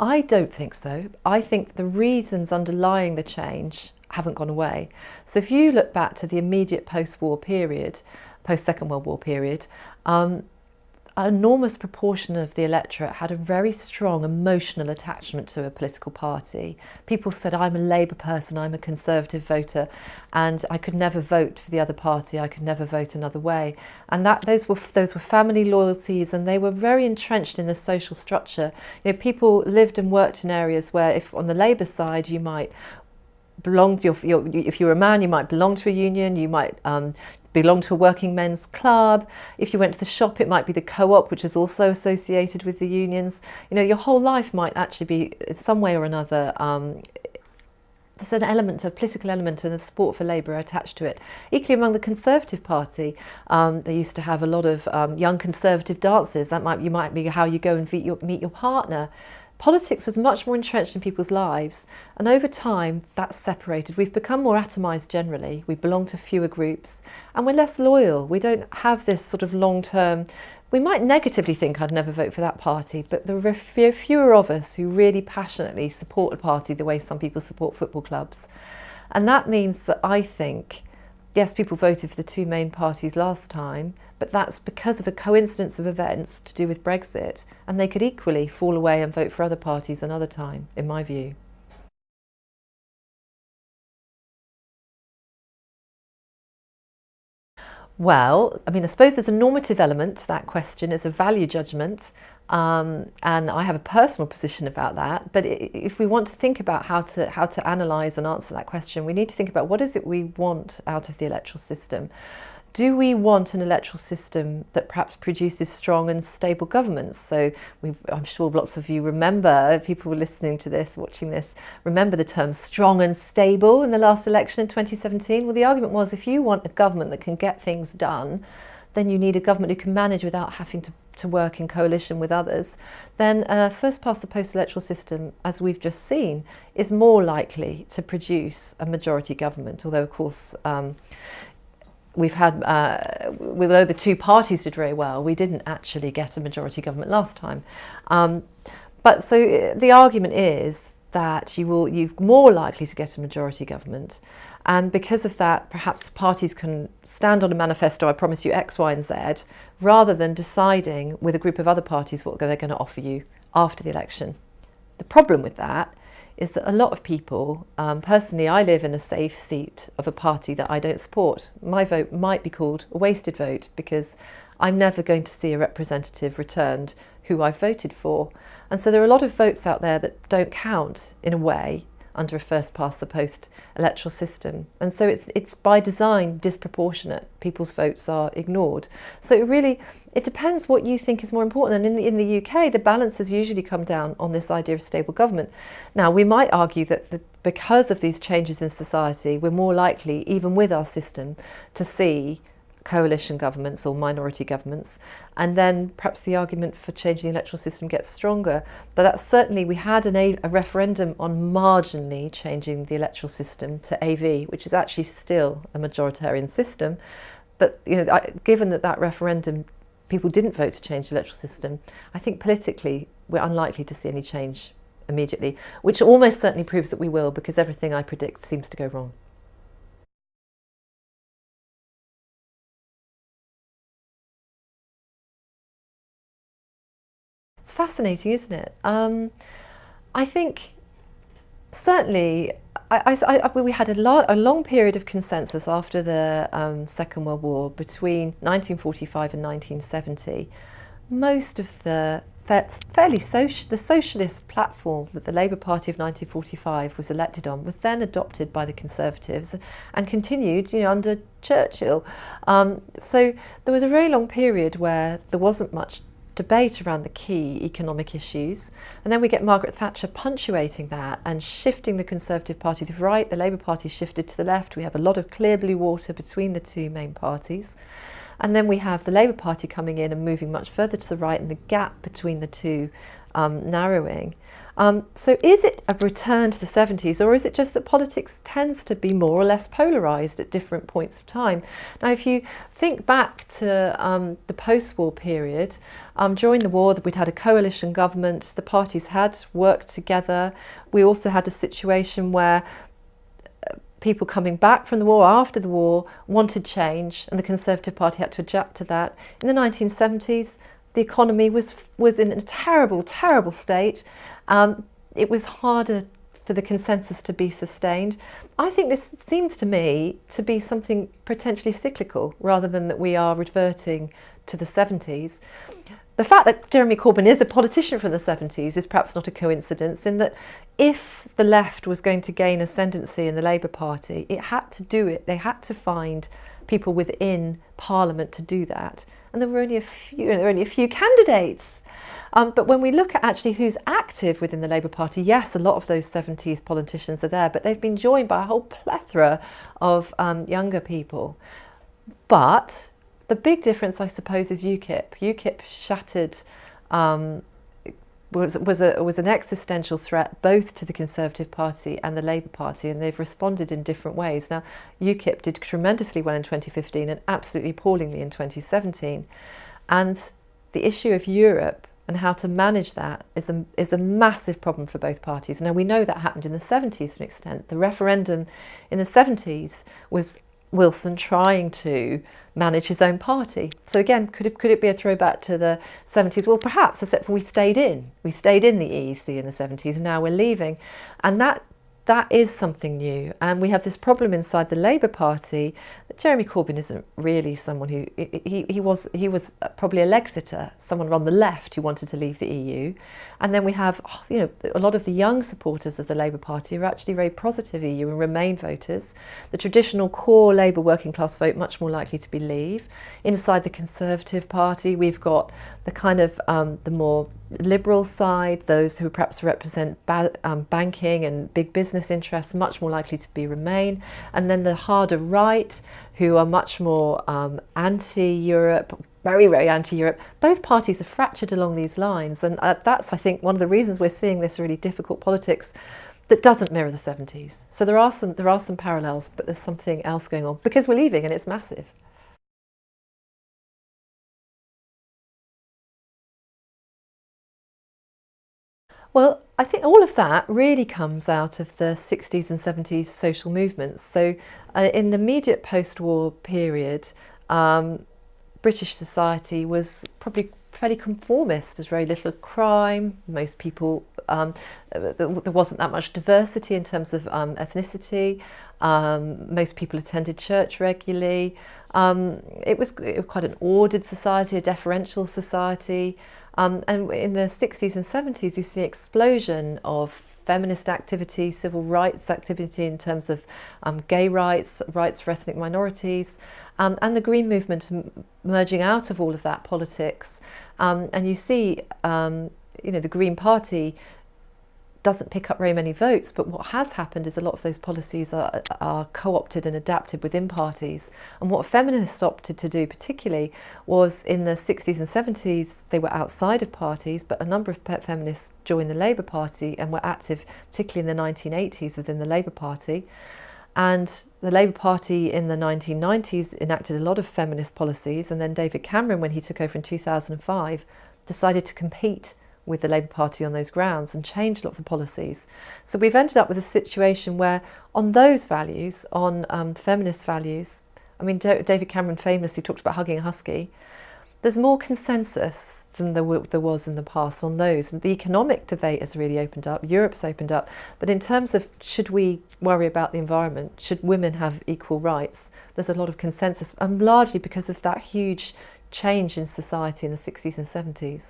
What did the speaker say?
I don't think so. I think the reasons underlying the change haven't gone away. So if you look back to the immediate post-war period, post-Second World War period, an enormous proportion of the electorate had a very strong emotional attachment to a political party. People said, I'm a Labour person, I'm a Conservative voter, and I could never vote for the other party, I could never vote another way. And those were family loyalties, and they were very entrenched in the social structure. You know, people lived and worked in areas where, if on the Labour side, you might belong to if you're a man, you might belong to a union, you might belong to a working men's club. If you went to the shop, it might be the co-op, which is also associated with the unions. You know, your whole life might actually be, in some way or another, there's an element, a political element and a support for Labour attached to it. Equally among the Conservative Party, they used to have a lot of young Conservative dances. That might be how you go and meet your partner. Politics was much more entrenched in people's lives, and over time that's separated. We've become more atomised generally. We belong to fewer groups, and we're less loyal. We don't have this sort of long-term. We might negatively think I'd never vote for that party, but there are fewer of us who really passionately support a party the way some people support football clubs. And that means that I think, yes, people voted for the two main parties last time, but that's because of a coincidence of events to do with Brexit, and they could equally fall away and vote for other parties another time, in my view. Well, I mean, I suppose there's a normative element to that question, it's a value judgment, and I have a personal position about that. But if we want to think about how to analyse and answer that question, we need to think about what is it we want out of the electoral system. Do we want an electoral system that perhaps produces strong and stable governments? So I'm sure lots of you remember, people listening to this, watching this, remember the term strong and stable in the last election in 2017. Well, the argument was if you want a government that can get things done, then you need a government who can manage without having to work in coalition with others. Then a first past the post electoral system, as we've just seen, is more likely to produce a majority government, although of course we've had, although the two parties did very well, we didn't actually get a majority government last time. But so the argument is that you're more likely to get a majority government, and because of that, perhaps parties can stand on a manifesto, I promise you X, Y and Z, rather than deciding with a group of other parties what they're going to offer you after the election. The problem with that is that a lot of people, personally I live in a safe seat of a party that I don't support. My vote might be called a wasted vote because I'm never going to see a representative returned who I voted for. And so there are a lot of votes out there that don't count in a way under a first past the post electoral system. And so it's by design disproportionate. People's votes are ignored. So it depends what you think is more important. And in the UK, the balance has usually come down on this idea of stable government. Now, we might argue that because of these changes in society, we're more likely, even with our system, to see coalition governments or minority governments, and then perhaps the argument for changing the electoral system gets stronger. But that's certainly, we had a referendum on marginally changing the electoral system to AV, which is actually still a majoritarian system. But given that referendum, people didn't vote to change the electoral system, I think politically we're unlikely to see any change immediately, which almost certainly proves that we will, because everything I predict seems to go wrong. It's fascinating, isn't it? I think certainly we had a long period of consensus after the Second World War between 1945 and 1970. Most of the the socialist platform that the Labour Party of 1945 was elected on was then adopted by the Conservatives and continued, under Churchill. So there was a very long period where there wasn't much debate around the key economic issues, and then we get Margaret Thatcher punctuating that and shifting the Conservative Party to the right. The Labour Party shifted to the left. We have a lot of clear blue water between the two main parties, and then we have the Labour Party coming in and moving much further to the right, and the gap between the two narrowing. So is it a return to the 70s, or is it just that politics tends to be more or less polarised at different points of time? Now, if you think back to the post-war period, during the war we'd had a coalition government, the parties had worked together. We also had a situation where people coming back from the war, after the war, wanted change, and the Conservative Party had to adapt to that. In the 1970s, the economy was in a terrible, terrible state. It was harder for the consensus to be sustained. I think this seems to me to be something potentially cyclical, rather than that we are reverting to the 70s. The fact that Jeremy Corbyn is a politician from the 70s is perhaps not a coincidence, in that if the left was going to gain ascendancy in the Labour Party, it had to do it. They had to find people within Parliament to do that. And there were only a few candidates. But when we look at actually who's active within the Labour Party, yes, a lot of those 70s politicians are there, but they've been joined by a whole plethora of younger people. But the big difference, I suppose, is UKIP. UKIP shattered, was an existential threat both to the Conservative Party and the Labour Party, and they've responded in different ways. Now, UKIP did tremendously well in 2015 and absolutely appallingly in 2017. And the issue of Europe and how to manage that is a massive problem for both parties. Now, we know that happened in the 70s to an extent. The referendum in the 70s was Wilson trying to manage his own party. So again, could it be a throwback to the 70s? Well, perhaps, except for we stayed in the EEC in the 70s, and now we're leaving. And that is something new. And we have this problem inside the Labour Party that Jeremy Corbyn isn't really someone who, he was probably a Lexiter, someone on the left who wanted to leave the EU. And then we have, a lot of the young supporters of the Labour Party are actually very positive EU and Remain voters. The traditional core Labour working class vote much more likely to be Leave. Inside the Conservative Party, we've got the kind of the more liberal side, those who perhaps represent banking and big business interests, much more likely to be Remain. And then the harder right, who are much more anti-Europe, very, very anti-Europe. Both parties are fractured along these lines, and that's, I think, one of the reasons we're seeing this really difficult politics that doesn't mirror the 70s. So there are some parallels, but there's something else going on because we're leaving, and it's massive. Well, I think all of that really comes out of the 60s and 70s social movements. So in the immediate post-war period, British society was probably fairly conformist. There's very little crime. Most people, there wasn't that much diversity in terms of ethnicity. Most people attended church regularly. It was quite an ordered society, a deferential society. And in the 60s and 70s, you see an explosion of feminist activity, civil rights activity in terms of gay rights, rights for ethnic minorities, and the Green movement merging out of all of that politics. And you see, the Green Party doesn't pick up very many votes, but what has happened is a lot of those policies are co-opted and adapted within parties. And what feminists opted to do particularly was in the 60s and 70s, they were outside of parties, but a number of feminists joined the Labour Party and were active, particularly in the 1980s within the Labour Party. And the Labour Party in the 1990s enacted a lot of feminist policies, and then David Cameron, when he took over in 2005, decided to compete with the Labour Party on those grounds and changed a lot of the policies. So we've ended up with a situation where on those values, on feminist values, I mean, David Cameron famously talked about hugging a husky. There's more consensus than there was in the past on those. And the economic debate has really opened up, Europe's opened up, but in terms of should we worry about the environment, should women have equal rights, there's a lot of consensus, and largely because of that huge change in society in the 60s and 70s.